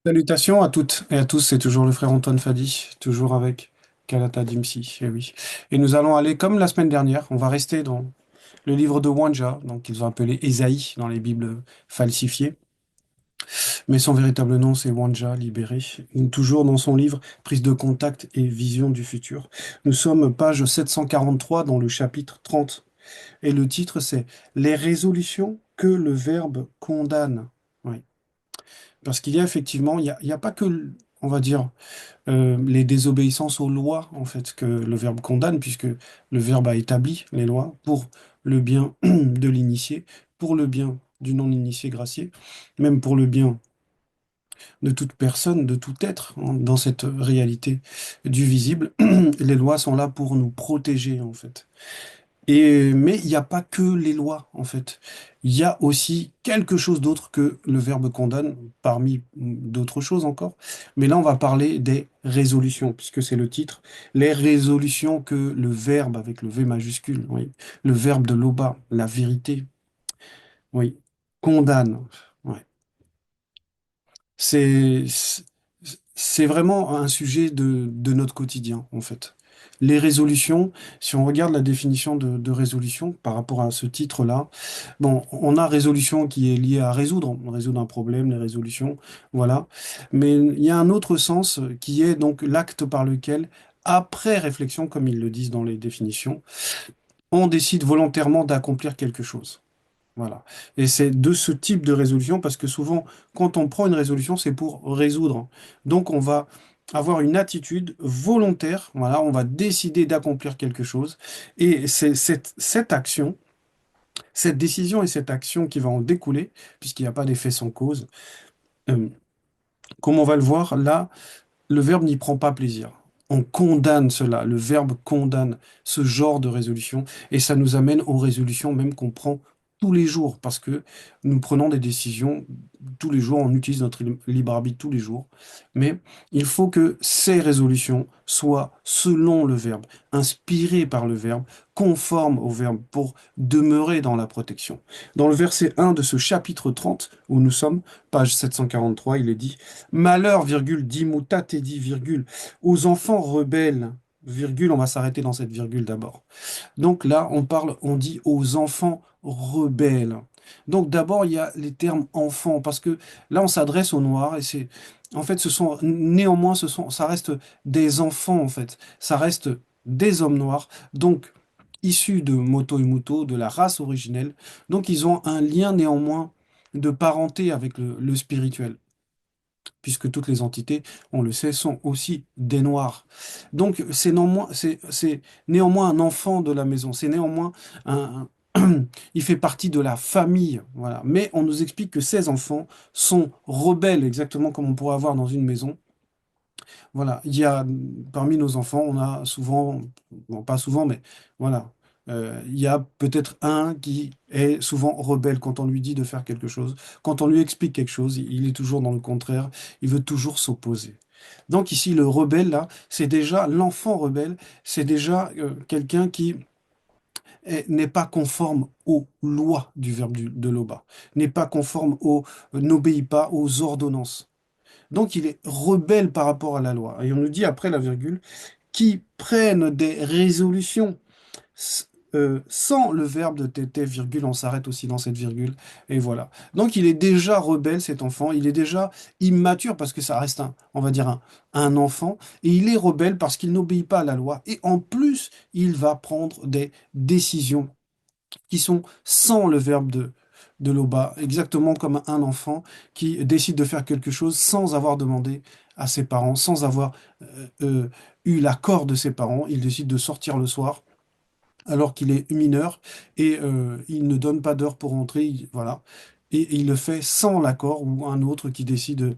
Salutations à toutes et à tous, c'est toujours le frère Antoine Fadi, toujours avec Kalata Dimsi, et oui. Et nous allons aller, comme la semaine dernière, on va rester dans le livre de Wanja, donc qu'ils ont appelé Ésaïe dans les Bibles falsifiées, mais son véritable nom c'est Wanja, libéré, toujours dans son livre Prise de contact et vision du futur. Nous sommes page 743 dans le chapitre 30, et le titre c'est Les résolutions que le Verbe condamne. Oui. Parce qu'il y a effectivement, il y a pas que, on va dire, les désobéissances aux lois, en fait, que le Verbe condamne, puisque le Verbe a établi les lois pour le bien de l'initié, pour le bien du non-initié gracié, même pour le bien de toute personne, de tout être, hein, dans cette réalité du visible. Les lois sont là pour nous protéger, en fait. Mais il n'y a pas que les lois, en fait. Il y a aussi quelque chose d'autre que le verbe condamne, parmi d'autres choses encore. Mais là, on va parler des résolutions, puisque c'est le titre. Les résolutions que le verbe, avec le V majuscule, oui, le verbe de l'Oba, la vérité, oui, condamne. Ouais. C'est, c'est vraiment un sujet de notre quotidien, en fait. Les résolutions, si on regarde la définition de résolution par rapport à ce titre-là, bon, on a résolution qui est liée à résoudre, on résoudre un problème, les résolutions, voilà. Mais il y a un autre sens qui est donc l'acte par lequel, après réflexion, comme ils le disent dans les définitions, on décide volontairement d'accomplir quelque chose. Voilà. Et c'est de ce type de résolution, parce que souvent, quand on prend une résolution, c'est pour résoudre. Donc, on va avoir une attitude volontaire. Voilà, on va décider d'accomplir quelque chose. Et c'est cette action, cette décision et cette action qui va en découler, puisqu'il n'y a pas d'effet sans cause. euh, Comme on va le voir, là, le verbe n'y prend pas plaisir. On condamne cela. Le verbe condamne ce genre de résolution et ça nous amène aux résolutions même qu'on prend tous les jours parce que nous prenons des décisions tous les jours, on utilise notre libre arbitre tous les jours. Mais il faut que ces résolutions soient selon le verbe, inspirées par le verbe, conformes au verbe pour demeurer dans la protection. Dans le verset 1 de ce chapitre 30 où nous sommes, page 743, il est dit Malheur, virgule, dit mutate, dit, virgule, aux enfants rebelles, virgule, on va s'arrêter dans cette virgule d'abord. Donc là, on parle, on dit aux enfants rebelles. Donc d'abord, il y a les termes enfants, parce que là, on s'adresse aux Noirs, et c'est, en fait, ce sont, néanmoins, ça reste des enfants, en fait. Ça reste des hommes noirs, donc issus de Moto Imuto, de la race originelle. Donc ils ont un lien néanmoins de parenté avec le spirituel puisque toutes les entités, on le sait, sont aussi des noirs. Donc c'est néanmoins un enfant de la maison, c'est néanmoins il fait partie de la famille, voilà. Mais on nous explique que ces enfants sont rebelles, exactement comme on pourrait avoir dans une maison. Voilà, il y a parmi nos enfants, on a souvent, bon, pas souvent, mais voilà, il y a peut-être un qui est souvent rebelle quand on lui dit de faire quelque chose, quand on lui explique quelque chose, il est toujours dans le contraire, il veut toujours s'opposer. Donc ici, le rebelle, là, c'est déjà l'enfant rebelle, c'est déjà quelqu'un qui n'est pas conforme aux lois du verbe de Loba, n'est pas conforme n'obéit pas aux ordonnances. Donc il est rebelle par rapport à la loi. Et on nous dit après la virgule, qui prennent des résolutions sans le verbe de tété, virgule, on s'arrête aussi dans cette virgule, et voilà. Donc il est déjà rebelle, cet enfant, il est déjà immature parce que ça reste on va dire un enfant, et il est rebelle parce qu'il n'obéit pas à la loi, et en plus, il va prendre des décisions qui sont sans le verbe de Loba, exactement comme un enfant qui décide de faire quelque chose sans avoir demandé à ses parents, sans avoir eu l'accord de ses parents. Il décide de sortir le soir alors qu'il est mineur et il ne donne pas d'heure pour rentrer, voilà. Et il le fait sans l'accord ou un autre qui décide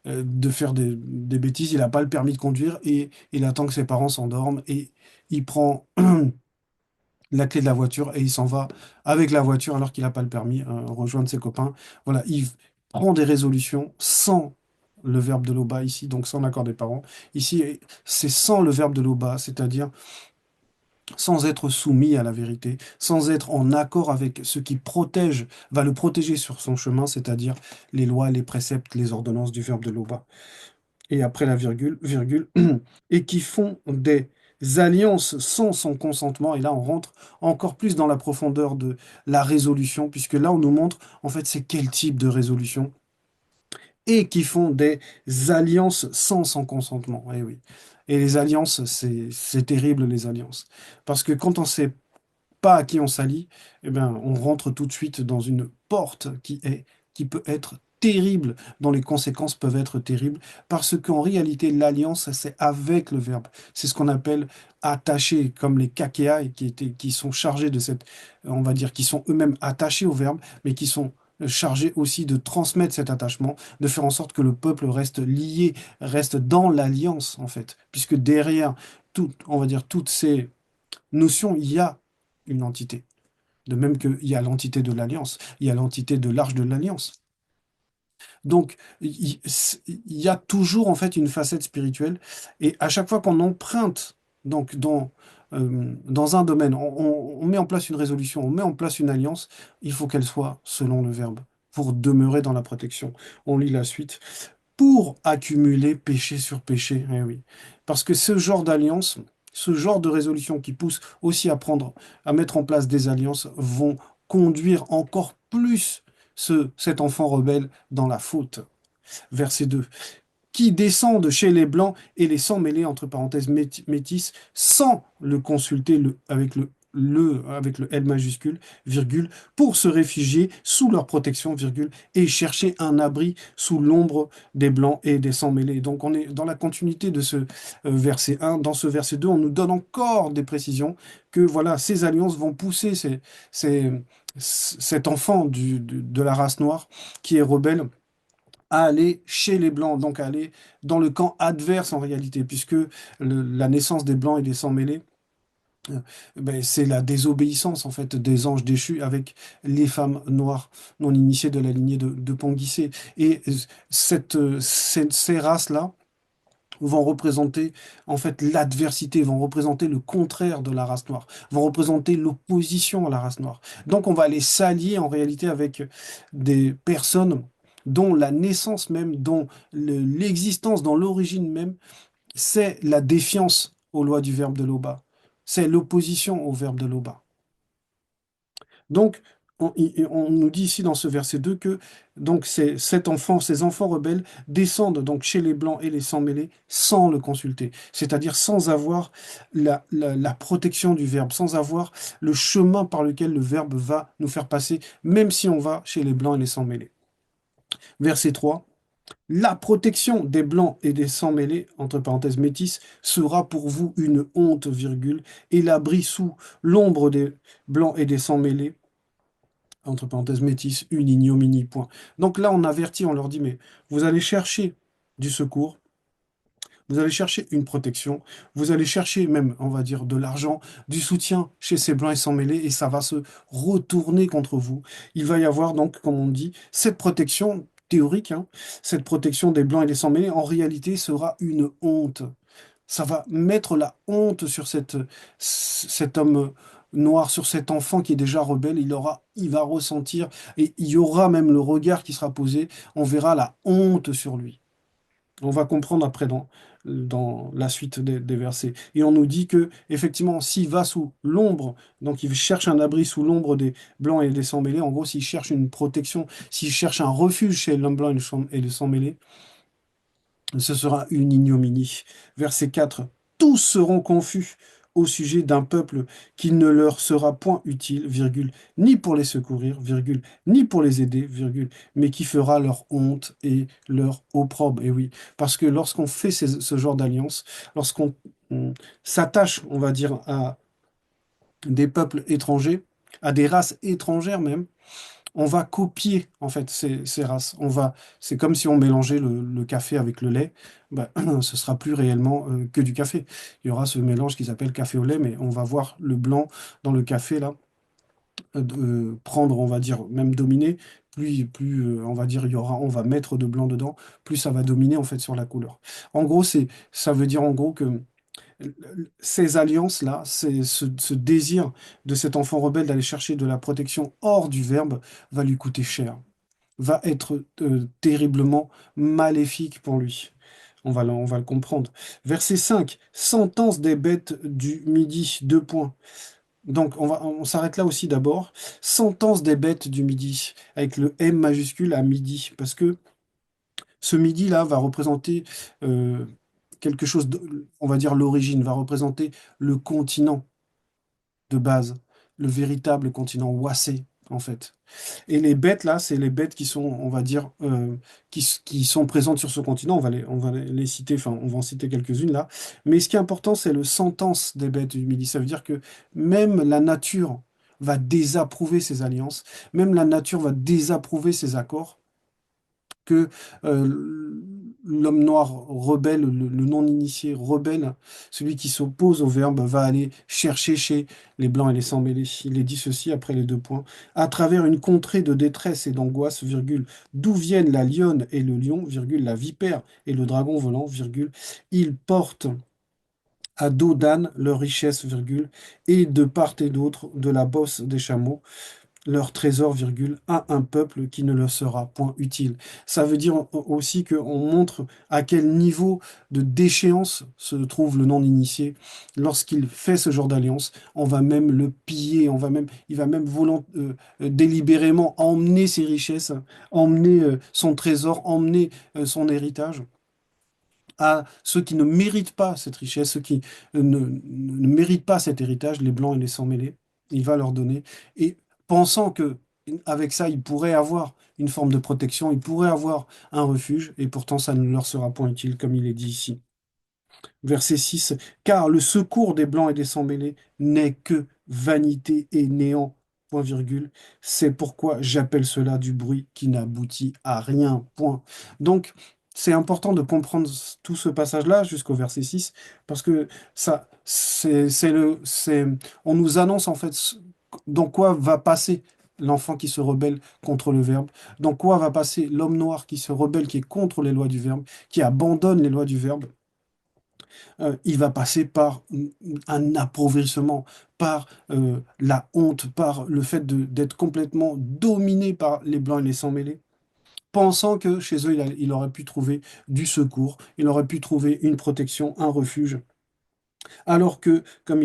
de faire des bêtises. Il n'a pas le permis de conduire et il attend que ses parents s'endorment et il prend la clé de la voiture et il s'en va avec la voiture alors qu'il n'a pas le permis, rejoindre ses copains. Voilà, il prend des résolutions sans le verbe de l'OBA ici, donc sans l'accord des parents. Ici, c'est sans le verbe de l'OBA, c'est-à-dire sans être soumis à la vérité, sans être en accord avec ce qui protège, va le protéger sur son chemin, c'est-à-dire les lois, les préceptes, les ordonnances du verbe de Loba. Et après la virgule, virgule, et qui font des alliances sans son consentement. Et là, on rentre encore plus dans la profondeur de la résolution, puisque là, on nous montre, en fait, c'est quel type de résolution, et qui font des alliances sans son consentement. Eh oui. Et les alliances, c'est terrible, les alliances. Parce que quand on sait pas à qui on s'allie, eh ben, on rentre tout de suite dans une porte qui peut être terrible, dont les conséquences peuvent être terribles, parce qu'en réalité, l'alliance, c'est avec le verbe. C'est ce qu'on appelle attaché, comme les kakeai qui sont chargés de cette, on va dire, qui sont eux-mêmes attachés au verbe, mais qui sont chargés aussi de transmettre cet attachement, de faire en sorte que le peuple reste lié, reste dans l'alliance, en fait, puisque derrière tout, on va dire, toutes ces notion, il y a une entité. De même qu'il y a l'entité de l'Alliance, il y a l'entité de l'Arche de l'Alliance. Donc, il y a toujours en fait une facette spirituelle. Et à chaque fois qu'on emprunte donc dans un domaine, on met en place une résolution, on met en place une alliance, il faut qu'elle soit selon le verbe pour demeurer dans la protection. On lit la suite. Pour accumuler péché sur péché. Eh oui. Parce que ce genre d'alliance, ce genre de résolution qui pousse aussi à prendre, à mettre en place des alliances, vont conduire encore plus cet enfant rebelle dans la faute. Verset 2 qui descendent chez les Blancs et les sans mêler, entre parenthèses métis, sans le consulter avec le L majuscule, virgule, pour se réfugier sous leur protection, virgule, et chercher un abri sous l'ombre des Blancs et des sans mêlés. Donc on est dans la continuité de ce verset 1. Dans ce verset 2, on nous donne encore des précisions que voilà, ces alliances vont pousser ces- cet enfant de la race noire qui est rebelle à aller chez les Blancs, donc à aller dans le camp adverse en réalité, puisque la naissance des Blancs et des sans-mêlés, euh, ben, c'est la désobéissance en fait des anges déchus avec les femmes noires non initiées de la lignée de Ponguissé. Et ces races-là vont représenter en fait l'adversité, vont représenter le contraire de la race noire, vont représenter l'opposition à la race noire. Donc on va aller s'allier en réalité avec des personnes dont la naissance même, dont l'existence, dont l'origine même, c'est la défiance aux lois du verbe de Loba. C'est l'opposition au verbe de Loba. Donc, on nous dit ici dans ce verset 2 que donc cet enfant, ces enfants rebelles descendent donc chez les Blancs et les sans-mêlés sans le consulter, c'est-à-dire sans avoir la protection du verbe, sans avoir le chemin par lequel le verbe va nous faire passer, même si on va chez les Blancs et les sans-mêlés. Verset 3. La protection des blancs et des sans-mêlés, entre parenthèses métis, sera pour vous une honte, virgule, et l'abri sous l'ombre des blancs et des sans-mêlés, entre parenthèses métis, une ignominie, point. Donc là, on avertit, on leur dit, mais vous allez chercher du secours, vous allez chercher une protection, vous allez chercher même, on va dire, de l'argent, du soutien chez ces blancs et sans mêlés, et ça va se retourner contre vous. Il va y avoir donc, comme on dit, cette protection théorique, hein, cette protection des blancs et des sans mêlés, en réalité, sera une honte. Ça va mettre la honte sur cet homme noir, sur cet enfant qui est déjà rebelle. Il va ressentir, et il y aura même le regard qui sera posé, on verra la honte sur lui. On va comprendre après dans la suite des versets. Et on nous dit que, effectivement, s'il va sous l'ombre, donc il cherche un abri sous l'ombre des blancs et des sans-mêlés, en gros, s'il cherche une protection, s'il cherche un refuge chez l'homme blanc et le sans-mêlé, ce sera une ignominie. Verset 4. Tous seront confus au sujet d'un peuple qui ne leur sera point utile, virgule, ni pour les secourir, virgule, ni pour les aider, virgule, mais qui fera leur honte et leur opprobre. Et oui, parce que lorsqu'on fait ce genre d'alliance, lorsqu'on s'attache, on va dire, à des peuples étrangers, à des races étrangères même, on va copier en fait ces races. C'est comme si on mélangeait le café avec le lait. Ben, ce sera plus réellement que du café. Il y aura ce mélange qui s'appelle café au lait, mais on va voir le blanc dans le café là prendre, on va dire, même dominer. Plus on va dire, on va mettre de blanc dedans, plus ça va dominer en fait sur la couleur. En gros, ça veut dire en gros que Ces alliances-là, c'est ce désir de cet enfant rebelle d'aller chercher de la protection hors du Verbe va lui coûter cher, va être terriblement maléfique pour lui. On va le comprendre. Verset 5, sentence des bêtes du midi, deux points. Donc on s'arrête là aussi d'abord. Sentence des bêtes du midi, avec le M majuscule à midi, parce que ce midi-là va représenter euh, quelque chose, on va dire l'origine, va représenter le continent de base, le véritable continent Wassé, en fait. Et les bêtes, là, c'est les bêtes qui sont, on va dire, qui sont présentes sur ce continent. On va les citer, enfin, on va en citer quelques-unes là. Mais ce qui est important, c'est le sentence des bêtes du Midi. Ça veut dire que même la nature va désapprouver ces alliances, même la nature va désapprouver ces accords que l'homme noir rebelle, le non-initié rebelle, celui qui s'oppose au verbe, va aller chercher chez les blancs et les sans-mêlés. Il est dit ceci après les deux points. À travers une contrée de détresse et d'angoisse, virgule, d'où viennent la lionne et le lion, virgule, la vipère et le dragon volant, virgule, ils portent à dos d'âne leur richesse, virgule, et de part et d'autre de la bosse des chameaux leur trésor, virgule, à un peuple qui ne leur sera point utile. Ça veut dire aussi qu'on montre à quel niveau de déchéance se trouve le non-initié. Lorsqu'il fait ce genre d'alliance, on va même le piller, il va même délibérément emmener ses richesses, emmener son trésor, emmener son héritage à ceux qui ne méritent pas cette richesse, ceux qui ne méritent pas cet héritage, les blancs et les sans-mêlés. Il va leur donner. Et pensant que avec ça, ils pourraient avoir une forme de protection, ils pourraient avoir un refuge, et pourtant ça ne leur sera point utile, comme il est dit ici. Verset 6, car le secours des blancs et des sans-mêlés n'est que vanité et néant, point virgule. C'est pourquoi j'appelle cela du bruit qui n'aboutit à rien, point. Donc, c'est important de comprendre tout ce passage-là jusqu'au verset 6, parce que ça, on nous annonce en fait dans quoi va passer l'enfant qui se rebelle contre le Verbe, dans quoi va passer l'homme noir qui se rebelle, qui est contre les lois du Verbe, qui abandonne les lois du Verbe. Il va passer par un appauvrissement, par la honte, par le fait d'être complètement dominé par les blancs et les sans-mêlés, pensant que chez eux, il aurait pu trouver du secours, il aurait pu trouver une protection, un refuge, alors que, comme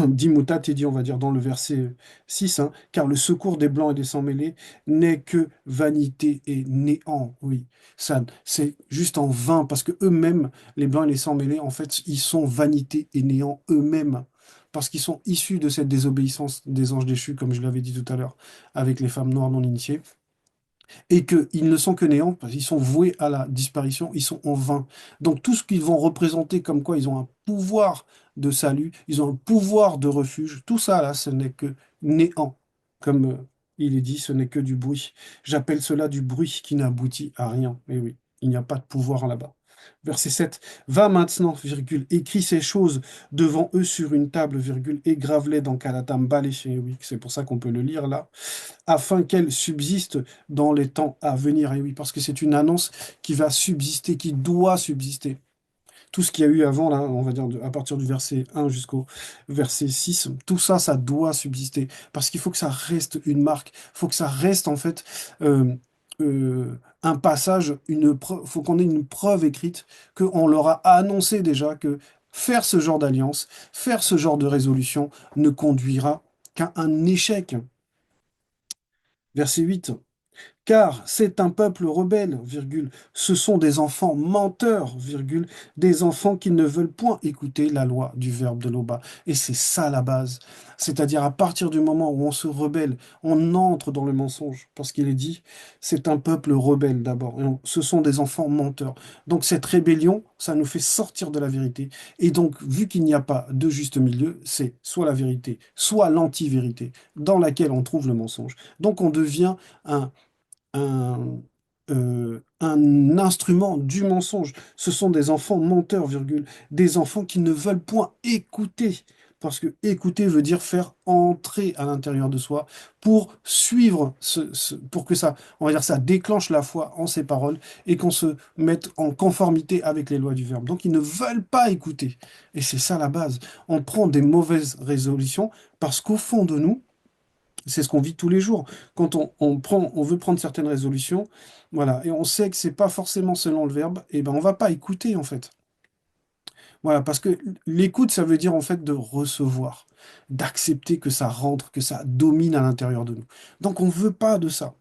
dit Mutati, on va dire dans le verset 6, hein, car le secours des blancs et des sans-mêlés n'est que vanité et néant. Oui, ça, c'est juste en vain, parce que eux-mêmes, les blancs et les sans-mêlés, en fait, ils sont vanité et néant eux-mêmes, parce qu'ils sont issus de cette désobéissance des anges déchus, comme je l'avais dit tout à l'heure, avec les femmes noires non initiées et qu'ils ne sont que néants, parce qu'ils sont voués à la disparition, ils sont en vain. Donc tout ce qu'ils vont représenter comme quoi ils ont un pouvoir de salut, ils ont un pouvoir de refuge, tout ça là, ce n'est que néant, comme il est dit, ce n'est que du bruit. J'appelle cela du bruit qui n'aboutit à rien. Et oui, il n'y a pas de pouvoir là-bas. Verset 7. Va maintenant, virgule, écris ces choses devant eux sur une table, virgule, et grave-les dans Kalatam Balé. Et oui, c'est pour ça qu'on peut le lire là afin qu'elle subsiste dans les temps à venir. Et oui, parce que c'est une annonce qui va subsister, qui doit subsister. Tout ce qu'il y a eu avant, là, on va dire à partir du verset 1 jusqu'au verset 6, tout ça, ça doit subsister. Parce qu'il faut que ça reste une marque, il faut que ça reste en fait un passage, faut qu'on ait une preuve écrite qu'on leur a annoncé déjà que faire ce genre d'alliance, faire ce genre de résolution ne conduira qu'à un échec. Verset 8. Car c'est un peuple rebelle, virgule. Ce sont des enfants menteurs, virgule. Des enfants qui ne veulent point écouter la loi du verbe de l'Oba. Et c'est ça la base. C'est-à-dire à partir du moment où on se rebelle, on entre dans le mensonge. Parce qu'il est dit, c'est un peuple rebelle d'abord. Ce sont des enfants menteurs. Donc cette rébellion, ça nous fait sortir de la vérité. Et donc, vu qu'il n'y a pas de juste milieu, c'est soit la vérité, soit l'anti-vérité, dans laquelle on trouve le mensonge. Donc on devient un un, un instrument du mensonge. Ce sont des enfants menteurs, virgule, des enfants qui ne veulent point écouter. Parce que écouter veut dire faire entrer à l'intérieur de soi pour suivre pour que ça, on va dire, ça déclenche la foi en ces paroles et qu'on se mette en conformité avec les lois du verbe. Donc ils ne veulent pas écouter. Et c'est ça la base. On prend des mauvaises résolutions parce qu'au fond de nous, c'est ce qu'on vit tous les jours. Quand on veut prendre certaines résolutions, voilà, et on sait que c'est pas forcément selon le verbe, et ben on va pas écouter en fait. Voilà, parce que l'écoute, ça veut dire en fait de recevoir, d'accepter que ça rentre, que ça domine à l'intérieur de nous. Donc on veut pas de ça.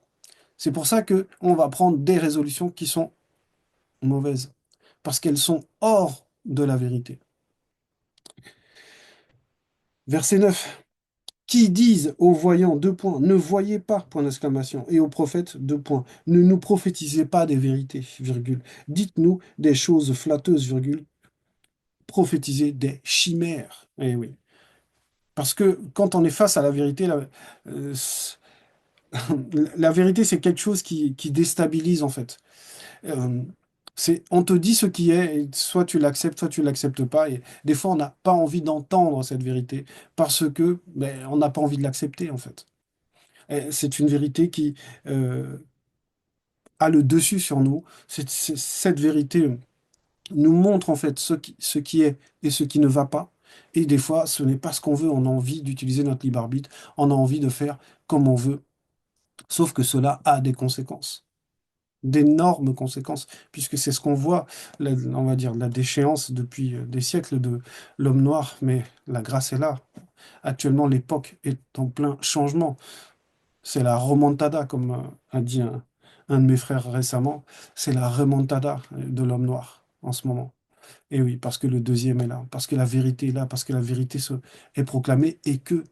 C'est pour ça que on va prendre des résolutions qui sont mauvaises, parce qu'elles sont hors de la vérité. Verset 9. Qui disent aux voyants, deux points, ne voyez pas, point d'exclamation, et aux prophètes, deux points, ne nous prophétisez pas des vérités, virgule. Dites-nous des choses flatteuses, virgule, prophétisez des chimères. Eh oui. Parce que quand on est face à la vérité, euh, la vérité, c'est quelque chose qui déstabilise, en fait. Euh, on te dit ce qui est, et soit tu l'acceptes pas. Et des fois, on n'a pas envie d'entendre cette vérité parce que ben, on n'a pas envie de l'accepter, en fait. Et c'est une vérité qui euh, a le dessus sur nous. Cette vérité nous montre en fait ce qui est et ce qui ne va pas. Et des fois, ce n'est pas ce qu'on veut. On a envie d'utiliser notre libre arbitre. On a envie de faire comme on veut. Sauf que cela a des conséquences, d'énormes conséquences, puisque c'est ce qu'on voit, on va dire, la déchéance depuis des siècles de l'homme noir. Mais la grâce est là. Actuellement, l'époque est en plein changement. C'est la remontada, comme a dit un de mes frères récemment. C'est la remontada de l'homme noir en ce moment. Et oui, parce que le deuxième est là, parce que la vérité est là, parce que la vérité est proclamée et que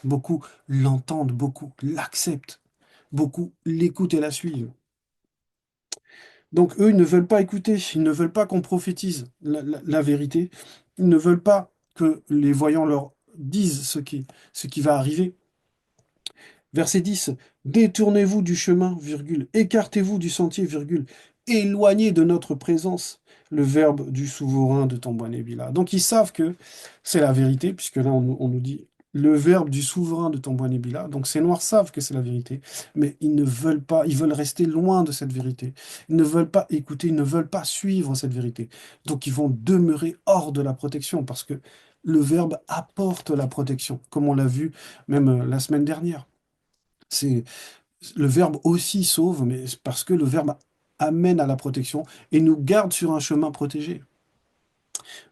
beaucoup l'entendent, beaucoup l'acceptent, beaucoup l'écoutent et la suivent. Donc eux, ils ne veulent pas écouter, ils ne veulent pas qu'on prophétise la vérité, ils ne veulent pas que les voyants leur disent ce qui va arriver. Verset 10, détournez-vous du chemin, virgule, écartez-vous du sentier, virgule, éloignez de notre présence le verbe du souverain de Tambouanébila. Donc ils savent que c'est la vérité, puisque là on nous dit le verbe du souverain de Tambouanébila. Donc ces Noirs savent que c'est la vérité, mais ils ne veulent pas, ils veulent rester loin de cette vérité. Ils ne veulent pas écouter, ils ne veulent pas suivre cette vérité. Donc ils vont demeurer hors de la protection, parce que le verbe apporte la protection, comme on l'a vu même la semaine dernière. C'est le verbe aussi sauve, mais c'est parce que le verbe amène à la protection et nous garde sur un chemin protégé.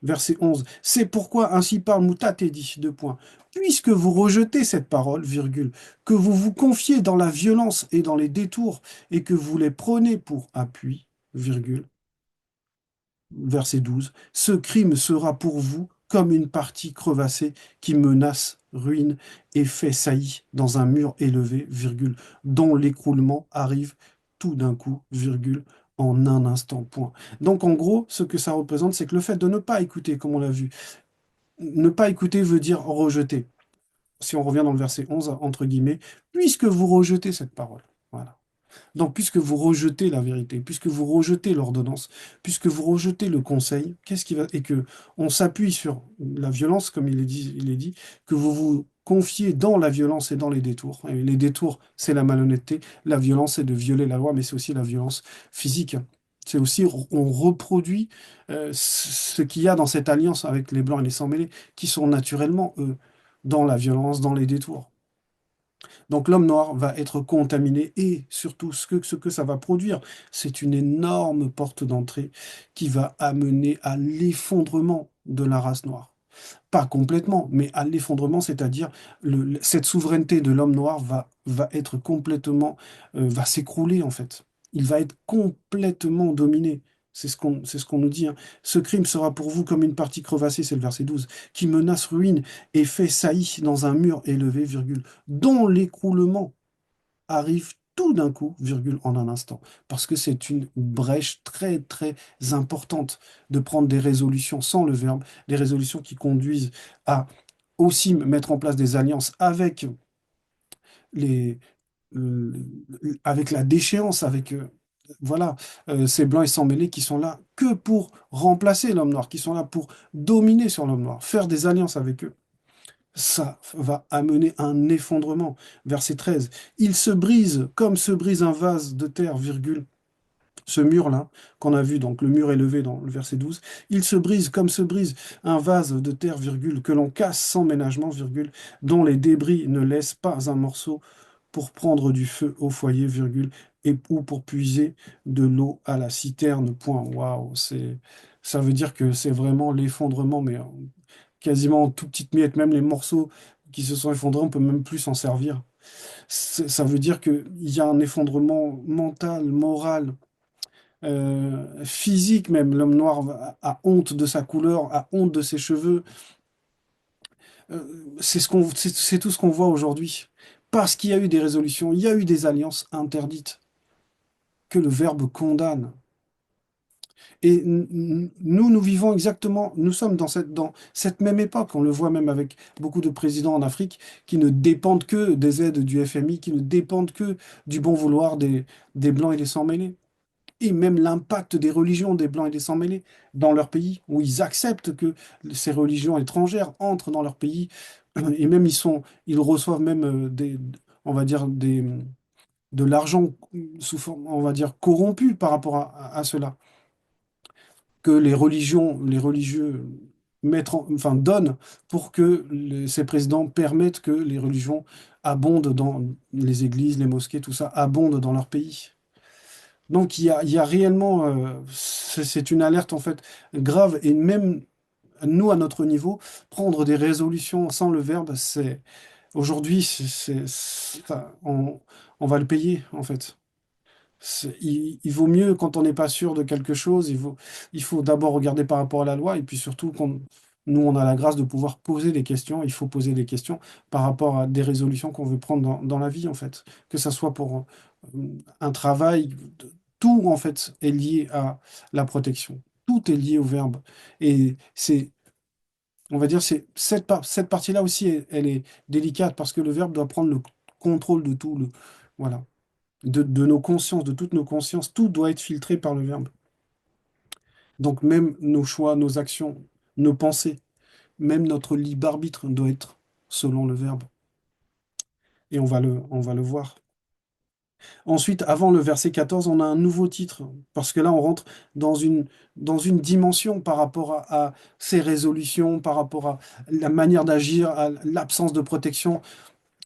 Verset 11. C'est pourquoi ainsi parle Moutatedi, deux points. Puisque vous rejetez cette parole, virgule, que vous vous confiez dans la violence et dans les détours, et que vous les prenez pour appui, virgule, verset 12, ce crime sera pour vous comme une partie crevassée qui menace ruine et fait saillie dans un mur élevé, virgule, dont l'écroulement arrive tout d'un coup, virgule, en un instant, point. Donc en gros, ce que ça représente, c'est que le fait de ne pas écouter, comme on l'a vu, ne pas écouter veut dire rejeter. Si on revient dans le verset 11, entre guillemets, puisque vous rejetez cette parole. Voilà. Donc, puisque vous rejetez la vérité, puisque vous rejetez l'ordonnance, puisque vous rejetez le conseil, qu'est-ce qui va... Et que on s'appuie sur la violence, comme il est dit, que vous vous confiez dans la violence et dans les détours. Et les détours, c'est la malhonnêteté. La violence, c'est de violer la loi, mais c'est aussi la violence physique. C'est aussi, on reproduit ce qu'il y a dans cette alliance avec les Blancs et les Sans-Mêlés, qui sont naturellement, eux, dans la violence, dans les détours. Donc l'homme noir va être contaminé et surtout ce que ça va produire, c'est une énorme porte d'entrée qui va amener à l'effondrement de la race noire. Pas complètement, mais à l'effondrement, c'est-à-dire cette souveraineté de l'homme noir va être complètement, va s'écrouler en fait. Il va être complètement dominé. C'est ce qu'on nous dit, hein. Ce crime sera pour vous comme une partie crevassée, c'est le verset 12, qui menace ruine et fait saillie dans un mur élevé, virgule, dont l'écroulement arrive tout d'un coup, virgule, en un instant. Parce que c'est une brèche très, très importante de prendre des résolutions sans le verbe, des résolutions qui conduisent à aussi mettre en place des alliances avec les, euh, avec la déchéance, avec voilà, ces blancs et sans mêlés qui sont là que pour remplacer l'homme noir, qui sont là pour dominer sur l'homme noir, faire des alliances avec eux. ça va amener un effondrement. Verset 13. Il se brise comme se brise un vase de terre, virgule. Ce mur-là, qu'on a vu, donc le mur élevé dans le verset 12, il se brise comme se brise un vase de terre, virgule, que l'on casse sans ménagement, virgule, dont les débris ne laissent pas un morceau pour prendre du feu au foyer, virgule, et ou pour puiser de l'eau à la citerne, point. Waouh, ça veut dire que c'est vraiment l'effondrement, mais quasiment en toutes petites miettes, même les morceaux qui se sont effondrés, on peut même plus s'en servir. Ça veut dire qu'il y a un effondrement mental, moral, physique même. L'homme noir a honte de sa couleur, a honte de ses cheveux. C'est tout ce qu'on voit aujourd'hui. Parce qu'il y a eu des résolutions, il y a eu des alliances interdites que le Verbe condamne. Et nous, nous vivons exactement, nous sommes dans cette même époque. On le voit même avec beaucoup de présidents en Afrique qui ne dépendent que des aides du FMI, qui ne dépendent que du bon vouloir des Blancs et des sans-mêlés. Et même l'impact des religions des Blancs et des sans-mêlés dans leur pays, où ils acceptent que ces religions étrangères entrent dans leur pays, et même ils reçoivent même on va dire de l'argent sous forme, on va dire, corrompu par rapport à cela, que les religieux enfin, donnent pour que ces présidents permettent que les religions abondent dans les églises, les mosquées, tout ça, abondent dans leur pays. Donc il y a réellement, c'est une alerte en fait grave et même nous à notre niveau, prendre des résolutions sans le verbe, c'est aujourd'hui, on va le payer en fait. Il vaut mieux quand on n'est pas sûr de quelque chose, il faut d'abord regarder par rapport à la loi et puis surtout quand nous on a la grâce de pouvoir poser des questions, il faut poser des questions par rapport à des résolutions qu'on veut prendre dans la vie en fait, que ça soit pour un travail, tout en fait est lié à la protection, tout est lié au verbe et on va dire cette partie-là aussi elle est délicate parce que le verbe doit prendre le contrôle de tout voilà de nos consciences, de toutes nos consciences, tout doit être filtré par le verbe. Donc même nos choix, nos actions, nos pensées, même notre libre arbitre doit être selon le verbe. Et on va le voir. Ensuite, avant le verset 14, on a un nouveau titre, parce que là, on rentre dans une dimension par rapport à ces résolutions, par rapport à la manière d'agir, à l'absence de protection,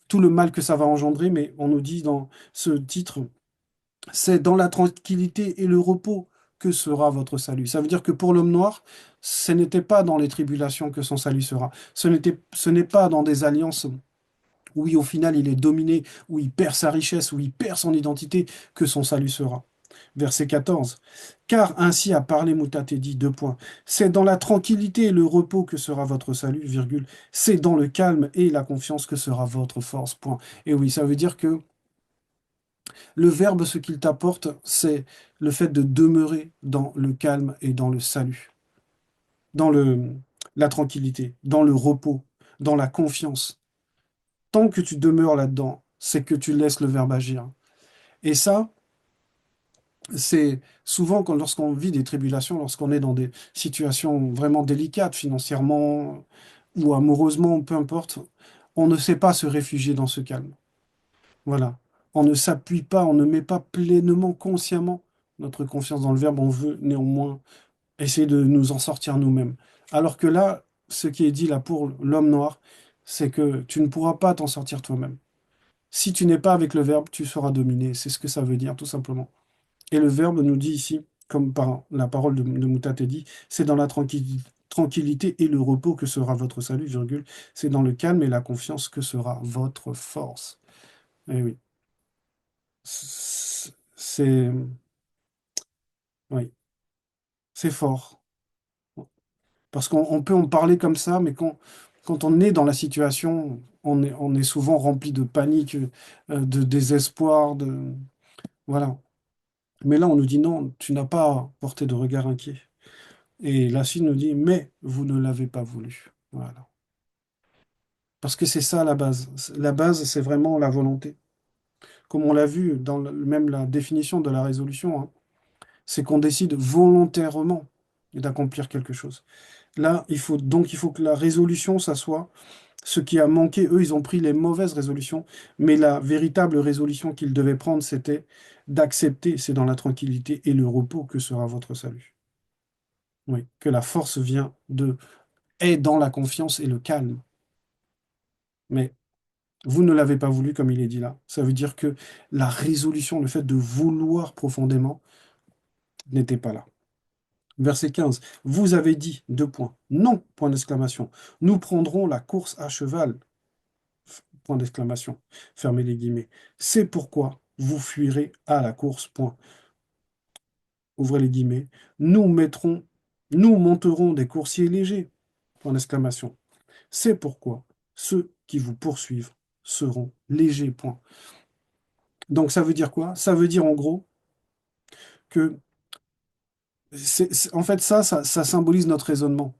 tout le mal que ça va engendrer, mais on nous dit dans ce titre, c'est dans la tranquillité et le repos que sera votre salut. Ça veut dire que pour l'homme noir, ce n'était pas dans les tribulations que son salut sera. Ce n'est pas dans des alliances où au final il est dominé, où il perd sa richesse, où il perd son identité, que son salut sera. Verset 14. Car ainsi a parlé Moutatedi, deux points. C'est dans la tranquillité et le repos que sera votre salut, virgule. C'est dans le calme et la confiance que sera votre force, point. Et oui, ça veut dire que le verbe, ce qu'il t'apporte, c'est le fait de demeurer dans le calme et dans le salut, dans la tranquillité, dans le repos, dans la confiance. Tant que tu demeures là-dedans, c'est que tu laisses le verbe agir. Et ça, c'est souvent lorsqu'on vit des tribulations, lorsqu'on est dans des situations vraiment délicates financièrement ou amoureusement, peu importe, on ne sait pas se réfugier dans ce calme. Voilà. On ne s'appuie pas, on ne met pas pleinement, consciemment notre confiance dans le verbe. On veut néanmoins essayer de nous en sortir nous-mêmes. Alors que là, ce qui est dit là pour l'homme noir, c'est que tu ne pourras pas t'en sortir toi-même. Si tu n'es pas avec le verbe, tu seras dominé. C'est ce que ça veut dire, tout simplement. Et le verbe nous dit ici, comme par la parole de Moutate dit, c'est dans la tranquillité et le repos que sera votre salut, virgule. C'est dans le calme et la confiance que sera votre force. Eh oui. C'est oui, c'est fort. Parce qu'on peut en parler comme ça, mais quand on est dans la situation, on est souvent rempli de panique, de désespoir, voilà. Mais là, on nous dit non, tu n'as pas à porter de regard inquiet. Et la Chine nous dit, mais vous ne l'avez pas voulu. Voilà. Parce que c'est ça la base. La base, c'est vraiment la volonté. Comme on l'a vu dans même la définition de la résolution, hein, c'est qu'on décide volontairement d'accomplir quelque chose. Là, il faut que la résolution, ça soit ce qui a manqué. Eux, ils ont pris les mauvaises résolutions, mais la véritable résolution qu'ils devaient prendre, c'était d'accepter, c'est dans la tranquillité et le repos que sera votre salut. Oui, que la force est dans la confiance et le calme. Mais vous ne l'avez pas voulu, comme il est dit là. Ça veut dire que la résolution, le fait de vouloir profondément, n'était pas là. Verset 15. Vous avez dit, deux points, non, point d'exclamation. Nous prendrons la course à cheval, point d'exclamation. Fermez les guillemets. C'est pourquoi vous fuirez à la course, point. Ouvrez les guillemets. Nous mettrons, nous monterons des coursiers légers, point d'exclamation. C'est pourquoi ceux qui vous poursuivent seront légers, point. Donc ça veut dire quoi? Ça veut dire en gros que en fait ça symbolise notre raisonnement.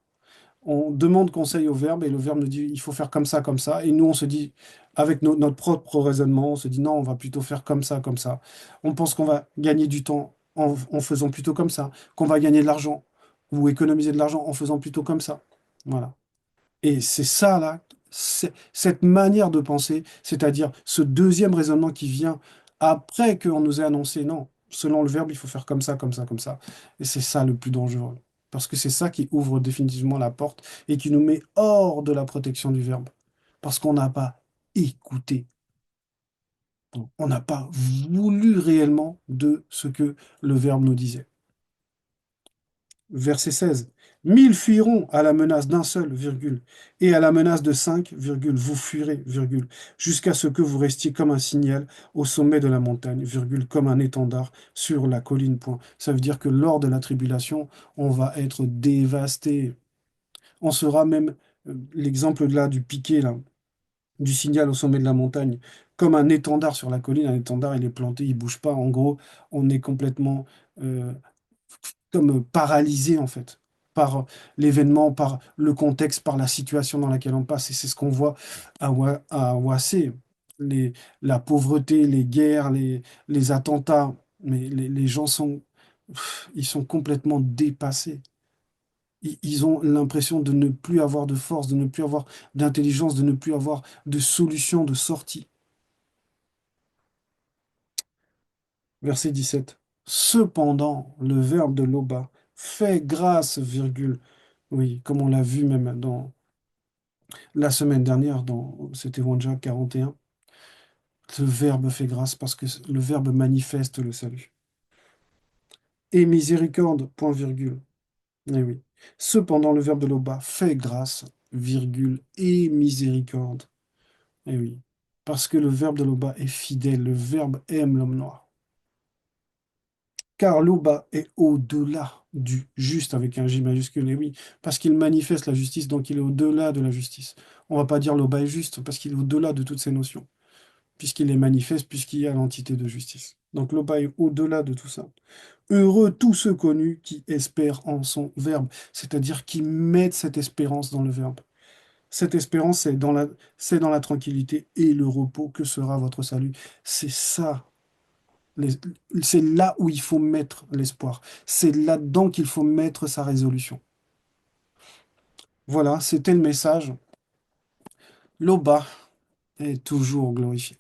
On demande conseil au verbe et le verbe nous dit il faut faire comme ça, comme ça. Et nous, on se dit, avec notre propre raisonnement, on se dit non, on va plutôt faire comme ça, comme ça. On pense qu'on va gagner du temps en faisant plutôt comme ça, qu'on va gagner de l'argent ou économiser de l'argent en faisant plutôt comme ça. Voilà. Et c'est ça, là, cette manière de penser, c'est-à-dire ce deuxième raisonnement qui vient après qu'on nous ait annoncé, non, selon le verbe, il faut faire comme ça, comme ça, comme ça. Et c'est ça le plus dangereux. Parce que c'est ça qui ouvre définitivement la porte et qui nous met hors de la protection du verbe. Parce qu'on n'a pas écouté. On n'a pas voulu réellement de ce que le verbe nous disait. Verset 16. Mille fuiront à la menace d'un seul, virgule, et à la menace de cinq, virgule, vous fuirez, virgule, jusqu'à ce que vous restiez comme un signal au sommet de la montagne, virgule, comme un étendard sur la colline, point. Ça veut dire que lors de la tribulation, on va être dévasté. On sera même, l'exemple là du piquet, là, du signal au sommet de la montagne, comme un étendard sur la colline. Un étendard, il est planté, il bouge pas. En gros, on est complètement euh, comme paralysé en fait par l'événement, par le contexte, par la situation dans laquelle on passe. Et c'est ce qu'on voit à Ouassé. Les, la pauvreté, les guerres, les attentats, mais les gens ils sont complètement dépassés. Ils ont l'impression de ne plus avoir de force, de ne plus avoir d'intelligence, de ne plus avoir de solution, de sortie. Verset 17. Cependant, le verbe de Loba fait grâce, virgule. Oui, comme on l'a vu même dans la semaine dernière, c'était Wanja 41. Le verbe fait grâce parce que le verbe manifeste le salut. Et miséricorde, point virgule. Eh oui. Cependant, le verbe de Loba fait grâce, virgule, et miséricorde. Eh oui. Parce que le verbe de Loba est fidèle, le verbe aime l'homme noir. Car Loba est au-delà du juste avec un J majuscule, et oui, parce qu'il manifeste la justice, donc il est au-delà de la justice. On va pas dire Loba est juste, parce qu'il est au-delà de toutes ces notions, puisqu'il les manifeste, puisqu'il y a l'entité de justice. Donc Loba est au-delà de tout ça. Heureux tous ceux connus qui espèrent en son verbe, c'est-à-dire qui mettent cette espérance dans le verbe. Cette espérance, c'est dans la tranquillité et le repos que sera votre salut. C'est ça les- C'est là où il faut mettre l'espoir. C'est là-dedans qu'il faut mettre sa résolution. Voilà, c'était le message. L'Oba est toujours glorifié.